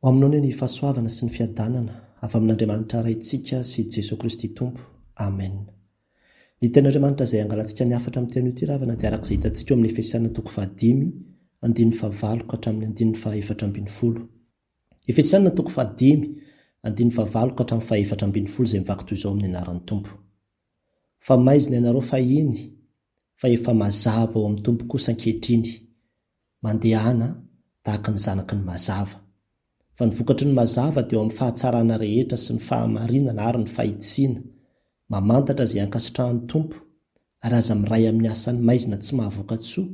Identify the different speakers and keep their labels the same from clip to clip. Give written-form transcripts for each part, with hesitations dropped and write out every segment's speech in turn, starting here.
Speaker 1: ho aminao ny ny fahasoavana sy ny fiadanana avy amin'Andriamanitra raintsika sy Jesosy Kristy Tompo. Amen. Ny tenin'Andriamanitra izay angalantsika ny afatra amin'ny teny ity ravana dia arak'izay hitantsika eo amin'ny Efesiana 5:9 ka hatramin'ny 4:12. Efesiana 5:9 ka hatramin'ny 4:12 izay mivaky toy izao amin'ny anaran'ny Tompo. Fa maizina ianareo fahiny fa efa mazava ao amin'ny Tompo kosa ankehitriny, mandehana tahaka ny zanaky ny mazava. Fa ny vokatry ny mazava dia eo amin'ny fahatsarana rehetra sy ny fahamarinana ary ny fahitsiana, mamantatra izay ankasitrahan'ny Tompo, ary aza miray amin'ny asany maizina tsy mahavokatsoa,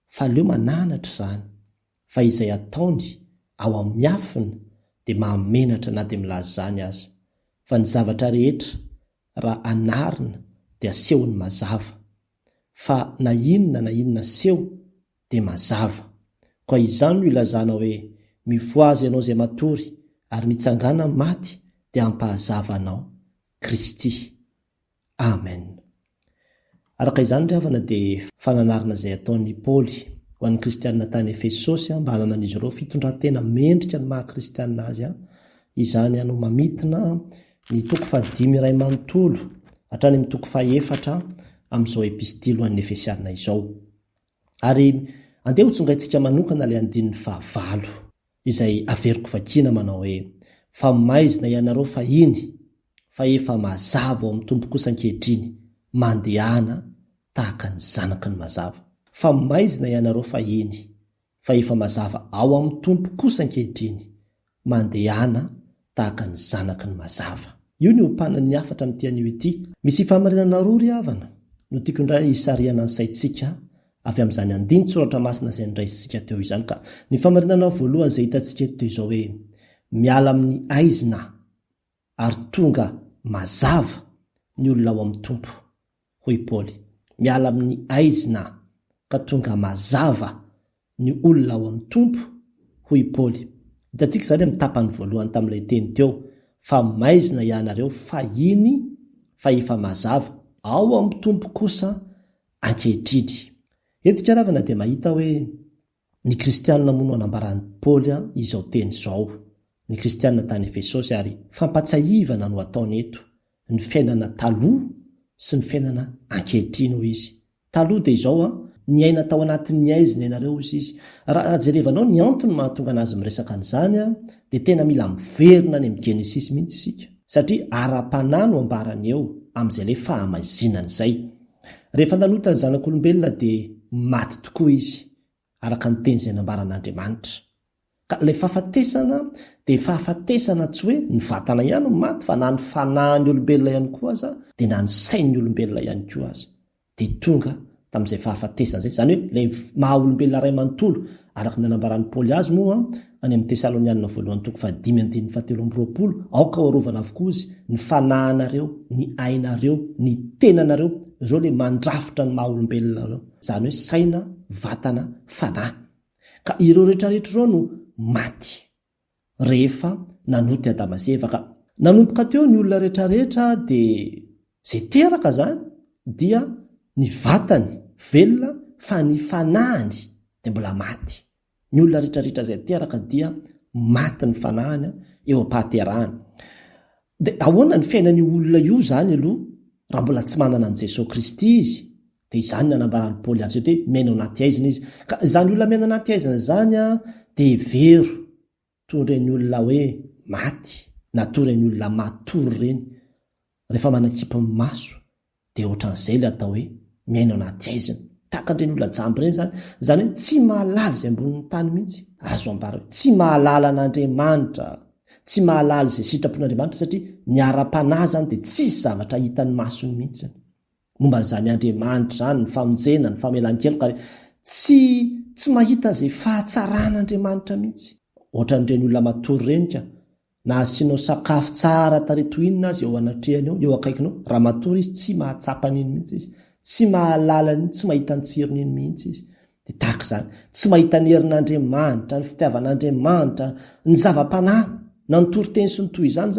Speaker 1: fa leo mananatra izany, fa izay ataony ao amin'ny afiny dia mahamenatra na dia milaza izany aza. Fa ny zavatra rehetra raha anarina dia seho ny mazava, fa na inona seho dia mazava. Koa izany no ilazana hoe mivoazy ianao izay matory ary mitsangana amin'ny maty dia ampahazavanao Kristy. Amen. Araka izany ry havana dia fananarana izay ataon'ny Paoly ho an'ny kristianina tany Efesosy mba hanana izy ireo fitondrantena mendrika ny maha-kristianina azy, izany ano mamitina ny 5:2 hatrany amin'ny 4 amin'izao epistily ho an'ny Efesianina izao. Ary andeha ho tsongaitsika manokana ilay 9 izay averiko vakiana manao hoe fa maizina ianareo fahiny fa efa mazava ao amin'ny Tompo kosa ankehitriny, mandehana tahaka ny zanaky ny mazava. Fa maizina ianareo fahiny fa efa mazava ao amin'ny Tompo kosa ankehitriny, mandehana tahaka ny zanaky ny mazava. Io ny ompanan'ny afatra amin'ny tian'io ity. Misy famarinana roa ry havana no tiako indray hisariana ny saintsika avy amin'izany andiny tsoratra masina izay niraisintsika teo izany. Ka ny famarinana voalohany izay hitantsika eto izao hoe miala amin'ny aizina ary tonga mazava ny olona ao amin'ny Tompo, hoy Paoly. Miala amin'ny aizina ka tonga mazava ny olona ao amin'ny Tompo, hoy Paoly. Hitantsika izany amin'ny tapany voalohany tamin'ilay teny teo, fa maizina ianareo fahiny fa efa mazava ao amin'ny Tompo kosa ankehitriny. Etika ravana dia mahita hoe ny kristianina moa no anambaran'ny Paoly izao teny izao, ny kristianina tany Efesosy, ary fampatsahivana no ataony eto ny fiainana taloha sy ny fiainana ankehitriny ho izy. Taloha dia izao ny aina tao anatin'ny aizina ianareo izy. Raha jerevanao ny antony mahatonga anazy miresaka an'izany dia tena mila miverina any amin'ny Genesis mihitsy isika, satria ara-panahy no ambarany eo amin'izay le fahamazinana izay. Rehefa nanota ny zanak'olombelona dia maty tokoa izy araka ny teny izay nambaran'Andriamanitra. Ka ilay fahafatesana dia fahafatesana tsy hoe ny vatana ihany no maty, fa na ny fanahin'ny olombelona ihany koa aza dia na ny sain'ny olombelona ihany koa aza dia tonga tamin'izay fahafatesana izay. Izany hoe ilay maha olombelona ray manontolo araka ny nanambaran'ny Paoly azy moa any amin'ny Tesalonianina voalohany 5:17 aoka ho arovana avokoa izy ny fanahinareo, ny ainareo, ny tenanareo, izao le mandrafitra ny maha olombelona reo, izany hoe saina, vatana, fanahy. Ka ireo rehetrarehetra izao no maty rehefa nanoty Adama sy Eva. Ka nanomboka teo ny olona rehetrarehetra dia izay teraka zany dia ny vatany velona, fa ny fanahiny dia mbola maty. Ny olona rehetrarehetra izay teraka dia maty ny fanahiny eo am-pahaterahana. Dia ahoana ny fiainan'ny olona io zany aloha raha mbola tsy manana an' Jesosy Kristy izy? Dia izany nanambaran'ny Paoly azy hoe miaina ao anaty aizina izy. Ka izany olona miaina anaty aizina izany dia vero toy ireny olona hoe maty na toy ireny olona matory ireny. Rehefa manakipa ny maso dia ohatran'izay le atao hoe miaina ao anaty aizina, tahaka ireny olona jamby ireny zany. Izany hoe tsy mahalala izay ambonin'ny tany mihitsy. Azo ambara hoe tsy mahalala an'Andriamanitra, tsy mahalala izay sitrapon'Andriamanitra, satria ny ara-panahy zany dia tsisy zavatra hitan'ny masony mihitsy. Momba n'izany Andriamanitra zany, ny famonjena, ny famelan-keloka, tsy mahita izay fahatsaran'Andriamanitra mihitsy. Ohatran'ireny olona matory ireny ka na asianao sakafo tsara taretoinina azy eo anatrehany eo, eo akaikinao, raha matory izy tsy mahatsapa an'iny mihitsy izy, tsy mahalala an'iny, tsy mahita ny tsiron'iny mihitsy izy. Dia tahaka izany, tsy mahita ny herin'Andriamanitra, ny fitiavan'Andriamanitra, ny zava-panahy na ny toriteny sy ny toy izany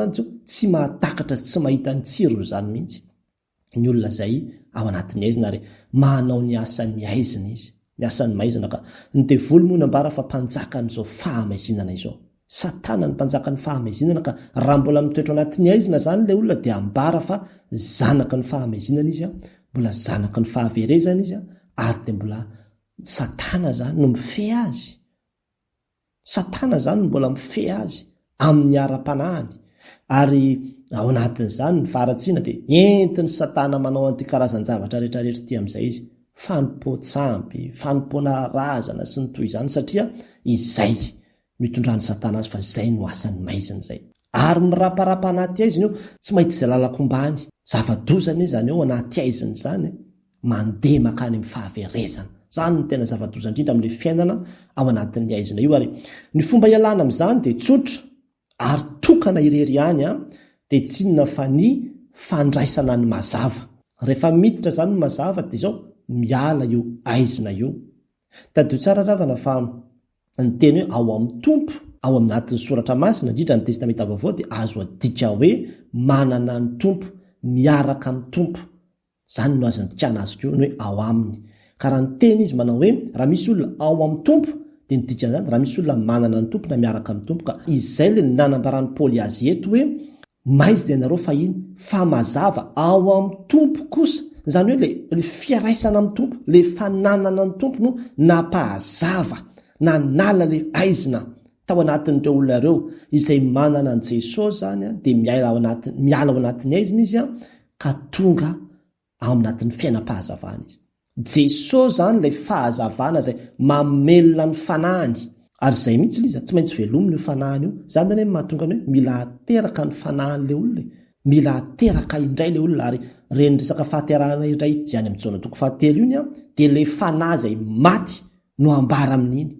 Speaker 1: tsy mahatakatra sy tsy mahita ny tsiro izany mihitsy. Ny olona izay ao anatin'ny aizina ary manao ny asan'ny aizina izy, ny asan'ny maizina. Ka ny devoly moa nambara fa mpanjaka an'izao fahamazinana izao, Satana ny mpanjaka ny fahamezinana ka raha mbola mitoetra anatin'ny aizina zany le olona dia ambara fa zanaky ny fahamezinana izy a, mbola zanaky ny fahaverezana izy a, ary dia mbola Satana zany no mife azy. Satana zany no mbola mife azy amin'ny ara-panahiny. Ary ao anatin'izany ny faharatsiana dia entiny Satana manao an'ity karazan-javatra rehetrarehetra ity amin'izay izy. Fanompoan-tsampy, fanompoana razana sy ny toy izany satria izay mitondrany Satana azy fa izay no asany maizina izay. Ary miraparapa anaty aiziny io tsy mahita izay lalakombany. Zavadozana izany eo anaty aiziny izany mandeha makany amin'ny fahaverezana. Zany no tena zava-doza indrindra amin'ilay fiainana ao anatin'ny aizina io. Ary ny fomba ialana amin'izany dia tsotra ary tokana irery ihany dia tsy inona fa ny fandraisana ny mazava. Rehefa miditra zany ny mazava dia izao miala io aizina io. Tadio tsara ravana fa ny teny hoe ao amin'ny tompo, ao amin'anatin'ny soratra masina indrindra ny testamenta vaovao dia azo adika hoe manana ny tompo, miaraka amin'ny tompo. Zany no azo andikana azy koa ny hoe ao aminy. Ka raha ny teny izy manao hoe raha misy olona ao amin'ny tompo dia ny dikana zany raha misy olona manana ny tompo na miaraka amin'ny tompo. Ka izay le nanambarany Paoly azy eto hoe maizy dia nareo fa iny fa mazava ao amin'ny tompo kosa. Zany hoe le fiaraisana amin'ny tompo, le fananana ny tompo no napahazava na nala le aizina tao anatin'ireo olona ireo izay manana an Jesosy zany dia miala ao anatin'ny aizina izy ka tonga ao anatin'ny fiainam-pahazavana izy. Jesosy zany le fahazavana izay mamelona ny fanahiny. Ary izay mihitsy izy tsy maintsy velominy io fanahiny io. Zany zany hoe mahatonga ny hoe mila ateraka ny fanahin'le olona, mila ateraka indray le olona. Ary reny resaka fahaterahana indray izay any amin'ny jaona toko 7 iny dia le fanahy izay maty no ambara amin'iny.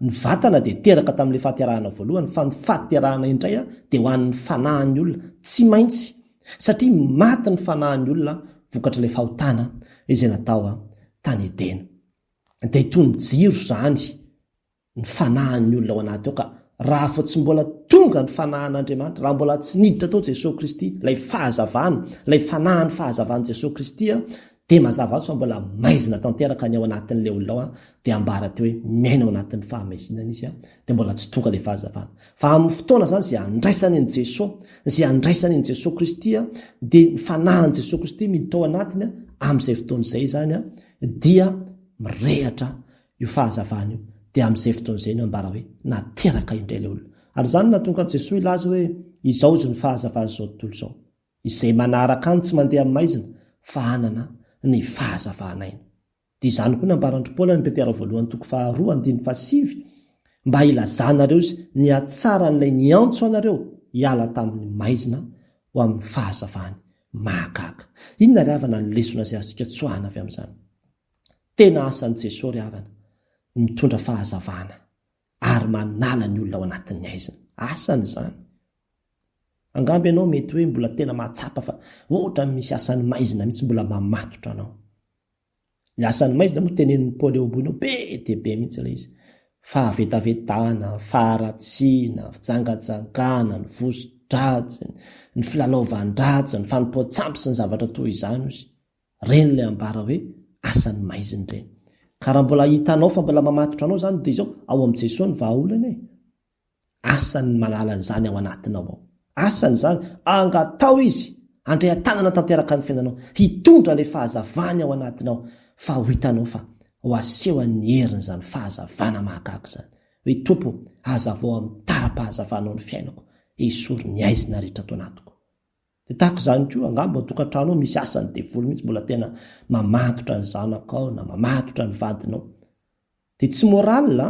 Speaker 1: Ny vatana dia teraka tamin'ilay fahaterahana voalohany fa ny fahaterahana indray dia ho an'ny fanahin'ny olona tsy maintsy satria maty ny fanahin'ny olona vokatra ilay fahotana izay natao tany Edena. Dia itony jiro zany ny fanahin'ny olona ao anaty ao. Ka raha fa tsy mbola tonga ny fanahin'Andriamanitra, raha mbola tsy niditra tao Jesosy Kristy, ilay fahazavana, ilay fanahin'ny fahazavana Jesosy Kristy dia mazava azy fa mbola maizina tanteraka ny ao anatin'ilay olona ao dia ambara teo hoe miaina ao anatin'ny fahamezinana izy dia mbola tsy tonga ilay fahazavana. Fa amin'ny fotoana zany izay andraisany an Jesosy, izay andraisany an Jesosy Kristy dia ny fanahin'i Jesosy Kristy miditra ao anatiny amin'izay fotoana izay zany dia mirehatra io fahazavana io. Dia amin'izay fotoana izay no ambara hoe nateraka indray ilay olona. Ary zany natonga Jesosy ilaza hoe izao izy ny fahazavana izao tontolo izao. Izay manaraka any tsy mandeha amin'ny maizina fa hanana ny fahazavana aina. Dia izany koa nambaran'i Paoly ny Petera voalohany toko 2:7 mba ilazanareo izy ny hatsaran'ilay niantso anareo hiala tamin'ny maizina ho amin'ny fahazavany mahagaga. Inona ry havana ny lesona izay azontsika tsoahana avy amin'izany? Tena asan'i Jesosy ry havana mitondra fahazavana ary manala ny olona ao anatin'ny aizina. Asany izany. Angamby ianao mety hoe mbola tena mahatsapa fa ohatra misy asan'ny maizina mihitsy mbola mamatotra anao. Ny asan'ny maizina moa tenenin'ny Paoly eo ambony be dia be mihitsy ilay izy. Fahavetavetana, faharatsiana, fijangajangana, ny vozo-dratsy, ny filalaovan-dratsy, ny fanompoan-tsampy sy ny zavatra toy izany izy. Reny ilay ambara hoe asan'ny maizina ireny. Ka raha mbola hitanao fa mbola mamatotra anao zany dia izao ao amin'ny Jesosy ny vahaolana asany manala an'izany ao anatinao ao. Asany zany angatao izy andray tanana tanteraka ny fiainanao hitondra ilay fahazavana ao anatinao fa ho hitanao fa ho asehon'ny heriny zany fahazavana mahagaga zany hoe tompo hazavao amin'ny tara-pahazavanao ny fiainako esory ny aizina rehetra ato anatiko. Dia tahaka izany koa angamba ao tokantrano misy asany devoly mihitsy mbola tena mamatotra ny zanakao na mamatotra ny vadinao. Dia tsy moralina,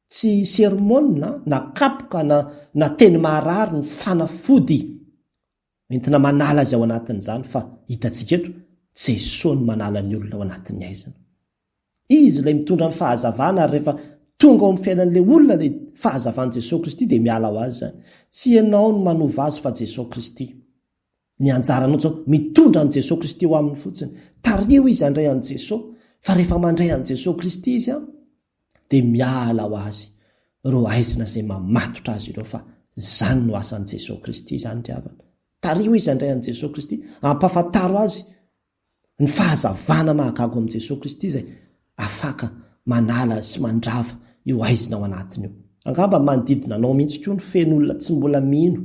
Speaker 1: tsy sermona na kapoka na teny maharary ny fanafody entina manala azy ao anatin'izany fa hitantsika eto Jesosy ny manala ny olona ao anatin'ny aizina. Izy ilay mitondra ny fahazavana ary rehefa tonga ao amin'ny fiainan'ilay olona ilay fahazavan'i Jesosy Kristy dia miala ho azy zany. Tsy ianao no manova azy fa Jesosy Kristy. Ny anjaranao zao mitondra an' Jesosy Kristy ho aminy fotsiny. Tario izy andray an' Jesosy fa rehefa mandray an' Jesosy Kristy izy dia miala ho azy ireo aizina izay mamatotra azy ireo fa zany no asan'i Jesosy Kristy zany ry havana. Tario izy andray an' Jesosy Kristy ampafantaro azy ny fahazavana mahagago amin'i Jesosy Kristy izay afaka manala sy mandrava io aizina ao anatiny io. angamba manodidina anao mihitsy koa ny fen'olona tsy mbola mino,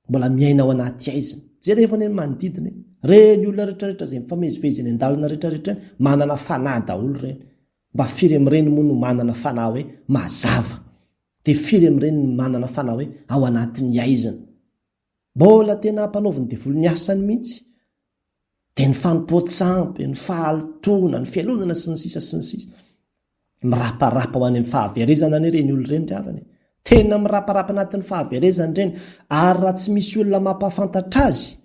Speaker 1: mbola miaina ao anaty aizina. Jereva ny manodidina reny olona rehetrarehetra zay mifamezivezy eny an-dalana rehetrarehetra manana fanahy daholo reny. Mba firy amin'ireny moa no manana fanahy hoe mazava, dia firy amin'ireny no manana fanahy hoe ao anatin'ny aizina. Mbola tena hampanaoviny devolo ny asany mihitsy, dia ny fanompoatsampy, ny fahalotona, ny fialonana sy ny sisa sy ny sisa. Miraparapa ho any amin'ny fahaverezana ny reny olo reny dravany. Tena miraparapa anatin'ny fahaverezana reny, ary raha tsy misy olona mampahafantatra azy,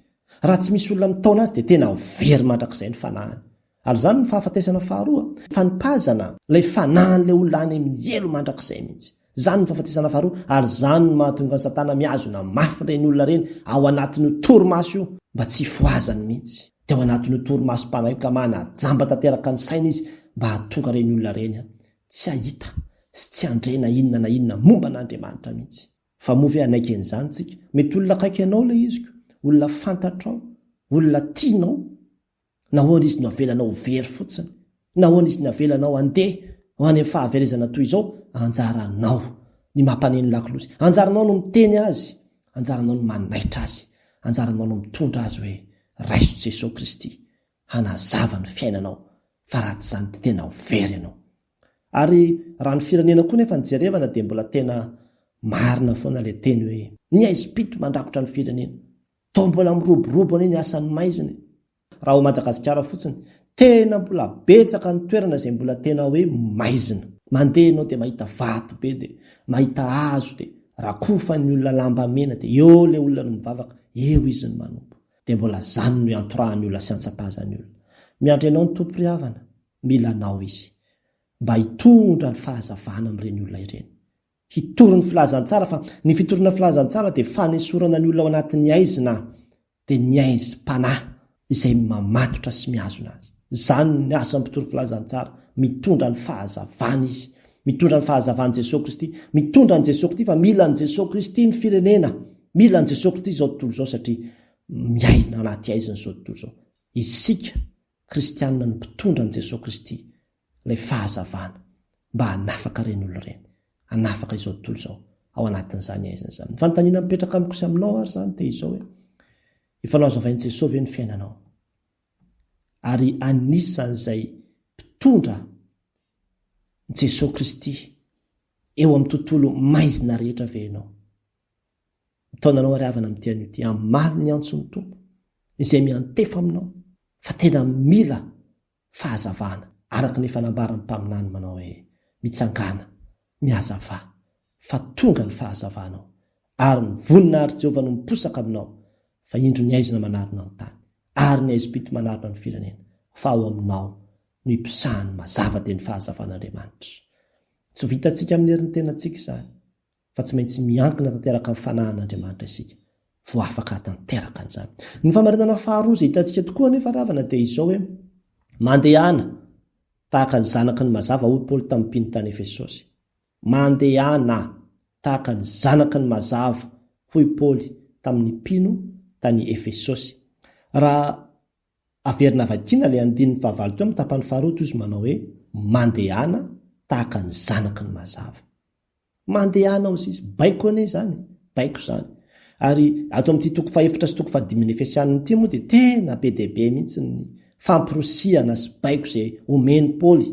Speaker 1: raha tsy misy olona mitaona azy dia tena very mandrakizay ny fanahany. Ary zany ny fahafatesana faharoa, fanipazana ilay fanahin'ilay olona any amin'ny elo mandrakizay mihitsy. Zany ny fahafatesana faharoa, ary zany no mahatonga ny Satana miazona mafy reny olona reny ao anatin'ny torimaso io mba tsy foazany mihitsy. Dia ao anatin'ny torimaso mpanahy ka manajamba tanteraka ny saina izy mba hahatonga reny olona reny tsy ahita sy tsy andrena inona na inona momba n'Andriamanitra mihitsy. Fa movy anaiky an'izany tsika, mety olona akaiky anao ilay iziko, olona fantatrao, olona tianao, na hoana izy no avelanao very fotsiny, na hoana izy no avelanao andeha ho any amin'ny fahaverezana toy izao, anjaranao ny mampaneny lakolosy, anjaranao no miteny azy, anjaranao no manaitra azy, anjaranao no mitondra azy hoe raiso Jesosy Kristy, hanazava ny fiainanao, fa raha tsy zany dia tena very ianao. Ary raha ny firenena koa nefa nijerevana dia mbola tena marina foana ilay teny hoe ny aizim-pito mandrakotra ny firenena, tao mbola miroborobo anie ny asan'ny maiziny. Raha ho Madagasikara fotsiny, tena mbola betsaka ny toerana izay mbola tena hoe maizina. Mandeha ianao dia mahita vato be, dia mahita hazo, dia rakofa ny olona lamba mena, dia eo ilay olona no mivavaka, eo izy ny manompo. Dia mbola zany no iantorahany olona sy antsapazany olona. Miandry ianao ny tompo ry havana, mila anao izy mba hitondra ny fahazavana amin'ireny olona ireny. Hitory ny filazantsara, fa ny fitorina filazantsara dia fanesorana ny olona ao anatin'ny aizina, dia ny aizim-panahy izay mamatotra sy miazona azy. Zany ny asa mpitory filazantsara, mitondra ny fahazavana izy, mitondra ny fahazavan'i Jesosy Kristy, mitondra ny Jesosy Kristy, fa mila ny Jesosy Kristy ny firenena, mila ny Jesosy Kristy izao tontolo izao, satria miaina anaty aizina izao tontolo izao. Isika kristianina no mpitondra ny Jesosy Kristy ilay fahazavana mba hanafaka reny olona reny, hanafaka izao tontolo izao ao anatin'izany aizina izany. Ny fanontaniana mipetraka amikosa aminao ary zany dia izao hoe efa nahazovain'i Jesosy ve ny fiainanao? Ary anisan'izay mpitondra ny Jesosy Kristy eo amin'ny tontolo maizina rehetra ve ianao? Mitaonanao ary havana amin'ity anio ity, amaly ny antso ny tompo izay miantefa aminao, fa tena mila fahazavana araka ny fanambarany mpaminany manao hoe mitsangana, miazava, fa tonga ny fahazavanao, ary ny voninahitra Jehovah no miposaka aminao, fa indro ny aizina manarina ny tany, ary ny aizim-pito manarina ny firenena, fa ao aminao no hiposahany mazava dia ny fahazavan'Andriamanitra. Tsy vitantsika amin'ny herin'ny tenantsika izany, fa tsy maintsy miankina tanteraka amin'ny fanahin'Andriamanitra isika, vao afaka tanteraka an'izany. Ny famarinana faharoa izay hitantsika tokoa nefa ravana dia izao hoe mandehana tahaka ny zanaky ny mazava, hoy Paoly tamin'ny mpino tany Efesosy. Mandehana tahaka ny zanaky ny mazava, hoy Paoly tamin'ny mpino tany Efesosy. Raha averina vakiana ilay andinin'ny fahavalo teo amin'ny tapany faharoa, toy izy manao hoe mandehana tahaka ny zanaky ny mazava. Mandehana ozy izy, baiko ane zany, baiko zany. Ary ato amin'ity toko faefatra sy toko fahadiminy Efesianina ity moa dia tena be dia be mihitsy ny fampirosiana sy baiko izay omeny Paoly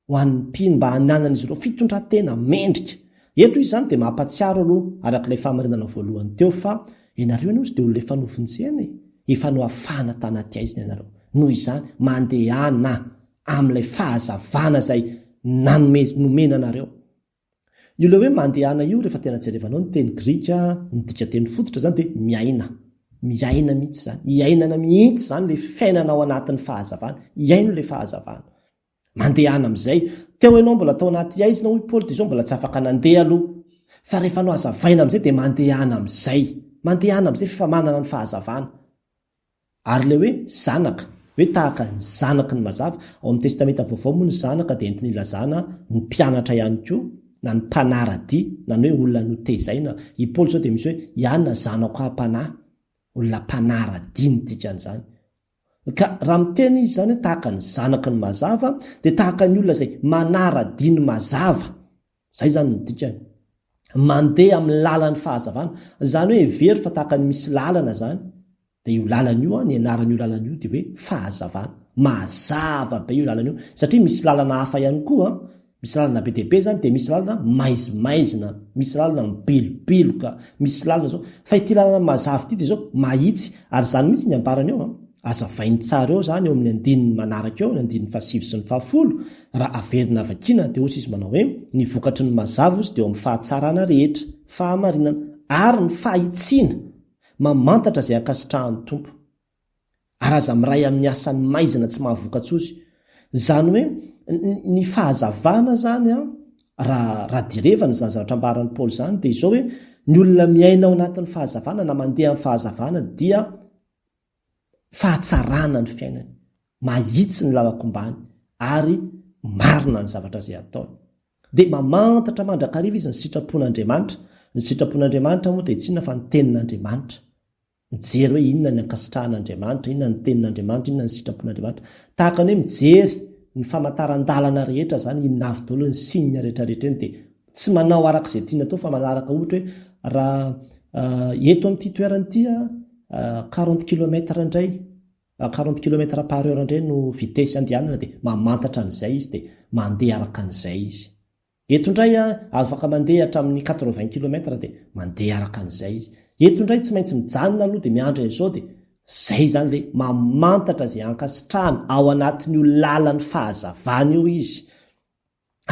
Speaker 1: ho an'ny mpino mba hananana izy ireo fitondran-tena mendrika. Eto izy zany dia mampatsiaro aloha arak'ilay famarinana voalohany teo, fa ianareo ianao izy dia olona efa novintsehana, efa no hafana tanaty aizina ianareo. Noho izany mandehana amin'ilay fahazavana izay nomena anareo. Io le hoe mandehana io, rehefa tena jerevanao ny teny grika, ny dika teny fototra zany dia miaina mihitsy zany, hiainana mihitsy zany le fiainana ao anatin'ny fahazavana, hiaino le fahazavana. Mandehana amin'izay, teo ianao mbola tao anaty aizina, hoy Paoly, dia izao mbola tsy afaka nandeha aloha, fa rehefa no hazavaina amin'izay dia mandehana amin'izay fa manana ny fahazavana. Ary le hoe zanaka, hoe tahaka ny zanaky ny mazava, ao amin'ny testamenta vaovao moa ny zanaka dia entiny ilazana ny mpianatra ihany koa, na ny mpanaradia, na ny hoe olona notezaina. I Paoly zao dia misy hoe ianona zanako hampanahy, olona mpanaradia ny dikan'izany. Ka raha miteny izy zany tahaka ny zanaky ny mazava, dia tahaka ny olona izay manaradia ny mazava, zay zany ny dikany. mandeha amin'ny lalan'ny fahazavana zany hoe very fa tahaka ny misy lalana zany de io lalana io ny anaran'io lalana io de hoe fahazavana mazava be io lalana io satria misy lalana hafa ihany koa misy lalana be deaibe zany de misy lalana maizimaizina misy lalana mibelobeloka misy lalana zao fa ity lalana mazava ity de zao mahitsy ary zany mihitsy ny ambarana eo azavainy tsara eo zany eo amin'ny andininy manaraka eo ny andininy fahasivy sy ny fahafolo raha averina avakina de osa izy manao hoe ny vokatry ny mazava izy de eo amin'ny fahatsarana rehetra fahamarinana ary ny fahitsiana mamantatra zay ankasitrahan'ny tompo ary aza miray amin'ny asany maizina tsy mahavokatsozy zany hoe ny fahazavana zany a raha direvana zany zavatra ambaran'ny paoly zany de izao hoe ny olona miaina ao anatin'ny fahazavana na mandeha amin'ny fahazavana dia fahatsarana ny fiainany mahitsy ny lalakombany ary marina ny zavatra zay ataony de mamantatra mandrakariva izy ny sitrapon'Andriamanitra ny sitrapon'Andriamanitra moa de tsinona fa ny tenin'Andriamanitra mijery hoe inona ny ankasitrahan'Andriamanitra inona ny tenin'Andriamanitra inona ny sitrapon'Andriamanitra tahaka ny hoe mijery ny famantaran-dalana rehetra zany inona avy daholo ny signe rehetrarehetra eny de tsy manao arak'izay tiana atao fa manaraka ohatra hoe raha eto amin'ity toerany ity 40 kilometra indray 40 kilometra par heure indray no vitesy andehanana de mamantatra an'izay izy de mandeha araka an'izay izy eto indray afaka mandeha hatramin'ny 80 kilometra de mandeha araka an'izay izy eto indray tsy maintsy mijanona aloha de miandra izao de zay zany le mamantatra zay ankasitrahana ao anatin'io lalan'ny fahazavana io izy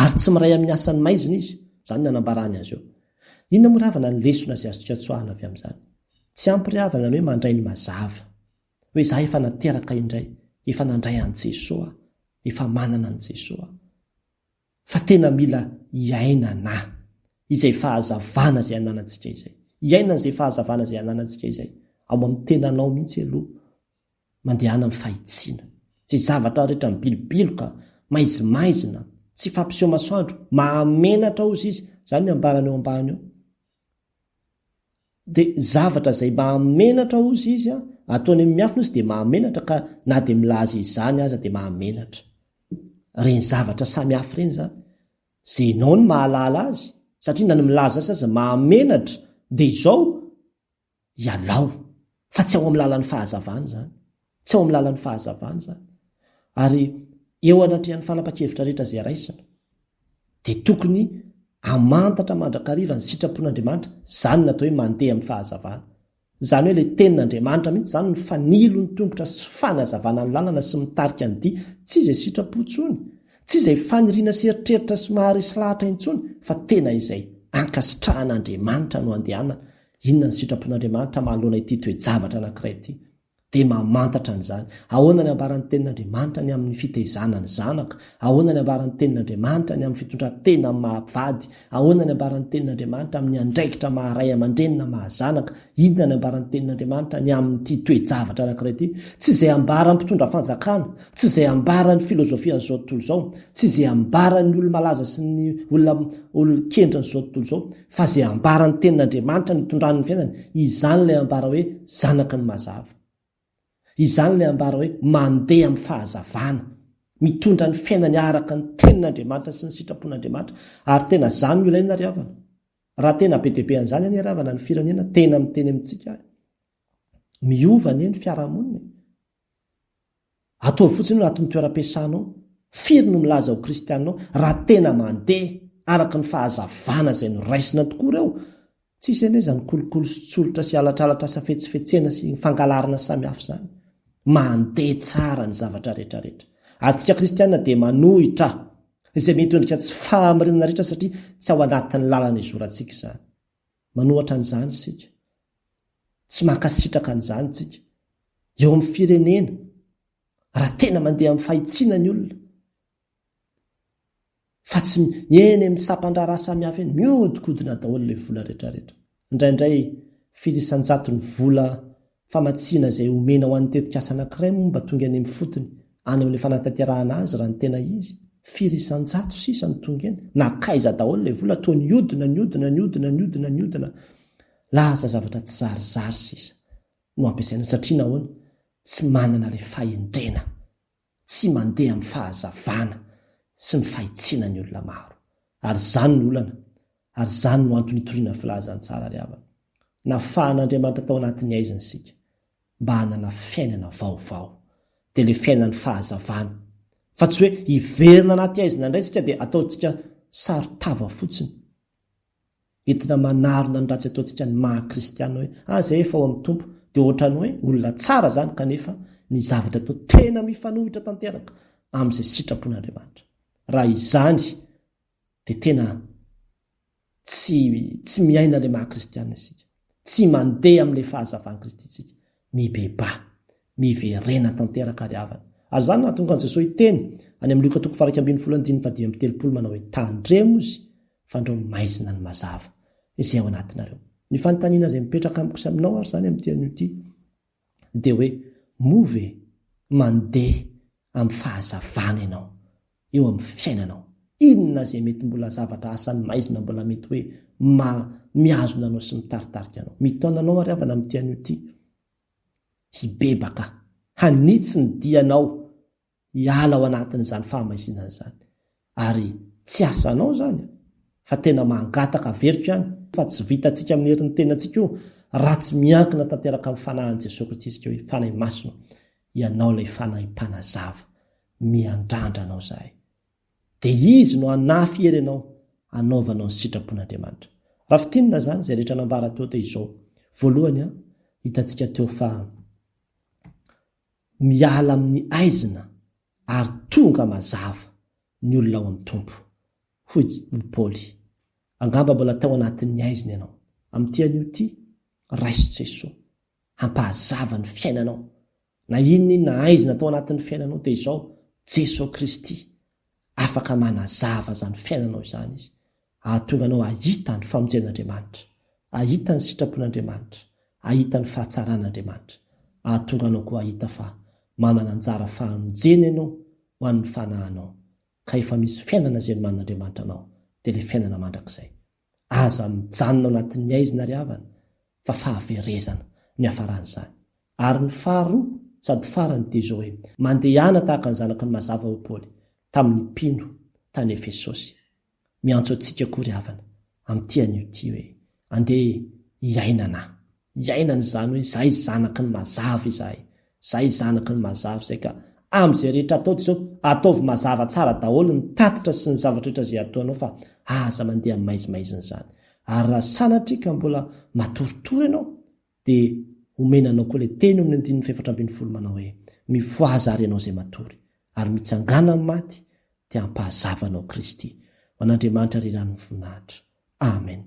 Speaker 1: ary tsy miray amin'ny asany maizina izy zany ny anambarany azy eo inona moa ravana ny lesona zay azo tokatsoahana avy amin'izany tsy ampiravana ny hoe mandray ny mazava hoe za efa nateraka indray efa nandray an' Jesosy efa manana an' Jesosy fa tena mila iainana izay fahazavana zay ananantsika izay iainana zay fahazavana zay ananantsika izay ao amin'ny tenanao mihitsy aloha mandehana amin'ny fahitsiana tsy zavatra rehetra mibilobiloka maizimaizina tsy fampiseho masoandro mahamenatra ozy izy zany ny ambarana eo ambany eo de zavatra zay mahamenatra ozy izy ataony amin'ny miafina izy de mahamenatra ka na de milaza izany aza de mahamenatra reny zavatra samy hafa reny zany zenao ny mahalala azy satria na ny milaza azy aza mahamenatra de izao ialao fa tsy ao amin'ny lalan'ny fahazavana zany tsy ao amin'ny lalan'ny fahazavana zany ary eo anatrehan'ny fanapa-kevitra rehetra zay raisina de tokony amantatra mandrakariva ny sitrapon'Andriamanitra zany natao hoe mandeha amin'ny fahazavana zany hoe le tenin'Andriamanitra mihitsy zany ny fanilo ny tongotra sy fanazavana ny lalana sy mitarika ny dia tsy izay sitrapontsony tsy izay faniriana sy eritreritra sy maharesy lahatra intsony fa tena izay ankasitrahan'Andriamanitra no andehanana inona ny sitrapon'Andriamanitra mahaloana ity toe-javatra anankiray ity de mamantatra an'izany ahoana ny ambaran'ny tenin'Andriamanitra ny amin'ny fitezana ny zanaka ahoana ny ambaran'ny tenin'Andriamanitra ny amin'ny fitondratena mahavady ahoana ny ambaran'ny tenin'Andriamanitra amin'ny andraikitra maharay aman-drenina mahazanaka inona ny ambaran'ny tenin'Andriamanitra ny amin'ity toe-javatra anankiray ity tsy izay ambaran'ny mpitondra fanjakana tsy izay ambaran'ny filozofian'izao tontolo izao tsy izay ambaran'ny olo-malaza sy ny olo-kendran'izao tontolo izao fa izay ambaran'ny tenin'Andriamanitra ny tondrany fiainana izany ilay ambara hoe zanaka ny mazava izany ilay ambara hoe mandeha amin'ny fahazavana mitondra ny fiainany araka ny tenin'Andriamanitra sy ny sitrapon'Andriamanitra ary tena zany no ilaina ry havana raha tena be deaibe an'izany any ry havana ny firenena tena miteny amintsika miova ny eny fiarahamonina atao fotsiny no aton'ny toeram-piasanao firy no milaza ho kristianao raha tena mandeha araka ny fahazavana zay no raisina tokoa reo tsisy anezany kolokolo sy tsolotra sy alatralatra safetsifetsena sy fangalarana samy hafa zany mandeha tsara ny zavatra rehetrarehetra atsika kristianina de manohitra izay mety endrika tsy fahamirinana rehetra satria tsy ao anatin'ny lalana izorantsika izany manohatra an'izany sika tsy mankasitraka an'izany tsika eo amin'ny firenena raha tena mandeha amin'ny fahitsiana ny olona fa tsy eny amin'ny sampandraraha samy hafa eny miodikodina daholo ilay vola rehetrarehetra indraindray filisan-jato ny vola famatsiana izay omena ho an'ny tetikasa anankiray moa mba tonga any amin'ny fotony any amin'ilay fanatanterahana azy raha ny tena izy filisan-jato sisa ny tonga eny nakaiza daholo ilay vola toa niodina laza zavatra tsy zarizary sisa no ampiasaina satria nahoana tsy manana ilay fahendrena tsy mandeha amin'ny fahazavana sy ny fahitsiana ny olona maro ary zany ny olana ary zany no antony itoriana filazany tsara ry havana. Nafahan'Andriamanitra tao anatin'ny aiziny sika mba hanana fiainana vaovao, dia le fiainany fahazavana, fa tsy hoe hiverina anaty aizina indray sika dia ataontsika sarotava fotsiny, entina manarona ny ratsy ataontsika ny maha-kristiana hoe zay efa ao amin'ny tompo, dia ohatrany hoe olona tsara zany kanefa ny zavatra atao tena mifanohitra tanteraka amin'izay sitrapon'Andriamanitra. Raha izany dia tena tsy miaina le maha-kristiana isika, tsy mandeha amin'ilay fahazavan'i Kristy isika, mibeba, miverena tanteraka ry havana. Ary zany nahatonga an'i Jesosy hiteny any amin'ny Luka 4:7 manao hoe tandremo izy fa andreo maizina ny mazava izay ao anatinareo. Ny fanontaniana izay mipetraka amiko sy aminao ary zany amin'ny tean'io ity dia hoe move mandeha amin'ny fahazavana ianao eo amin'ny fiainanao. Inona izay mety mbola zavatra asany maizina mbola mety hoe miazona anao sy mitaritarika anao. Mitaona anao ary havana amin'ny tean'io ity hibebaka, hanitsy ny dianao hiala ao anatin'izany fahamaizina izany, ary tsy asanao zany fa tena mangataka verika ihany, fa tsy vitantsika amin'ny herin'ny tenantsika io raha tsy miankina tanteraka amin'ny fanahin'i Jesosy Kristy isika hoe fanahy masina ianao ilay fanahy mpanazava, miandrandra anao zahay, dia izy no hanafy hery ianao hanaovanao ny sitrapon'Andriamanitra. Raha fitinina zany izay rehetra nambara teo teo izao, voalohany hitantsika teo fa miala amin'ny aizina ary tonga mazava ny olona ao amin'ny tompo. Hoy Paoly, angamba mbola tao anatin'ny aizina ianao. Amin'ny tean'io ity raiso Jesosy hampahazava ny fiainanao, na inona aizina tao anatin'ny fiainanao dia izao Jesosy Kristy afaka manazava zany fiainanao izany izy, ahatonga anao ahita ny famonjen'Andriamanitra, ahita ny sitrapon'Andriamanitra, ahita ny fahatsaran'Andriamanitra, ahatonga anao koa ahita fa manana anjara fahamonjena ianao ho an'ny fanahinao, ka efa misy fiainana izay man'Andriamanitra anao, dia ilay fiainana mandrakizay aza mijanona ao anatin'ny aizina ry havana, fa fahaverezana ny hafaran'izany. Ary ny faharoa sady farany dia izao hoe mandehana tahaka ny zanaky ny mazava ho Paoly tamin'ny mpino tany Efesosy. Miantso antsika koa ry havana amin'ny tean'io ity hoe andeha hiainana izany hoe zahay zanaky ny mazava izahay, zahay zanaky ny mazava izay, ka amin'izay rehetra atao izao ataovy mazava tsara daholo ny tatitra sy ny zavatra rehetra izay ataonao, fa aza mandeha maizimaizina izany. Ary raha sanatria ka mbola matoritory ianao dia omenanao koa ilay teny amin'ny 4:7 manao hoe mifoaza ary ianao izay matory ary mitsangana amin'ny maty dia hampahazavanao Kristy. Ho an'Andriamanitra ry irany voninahitra. Amen.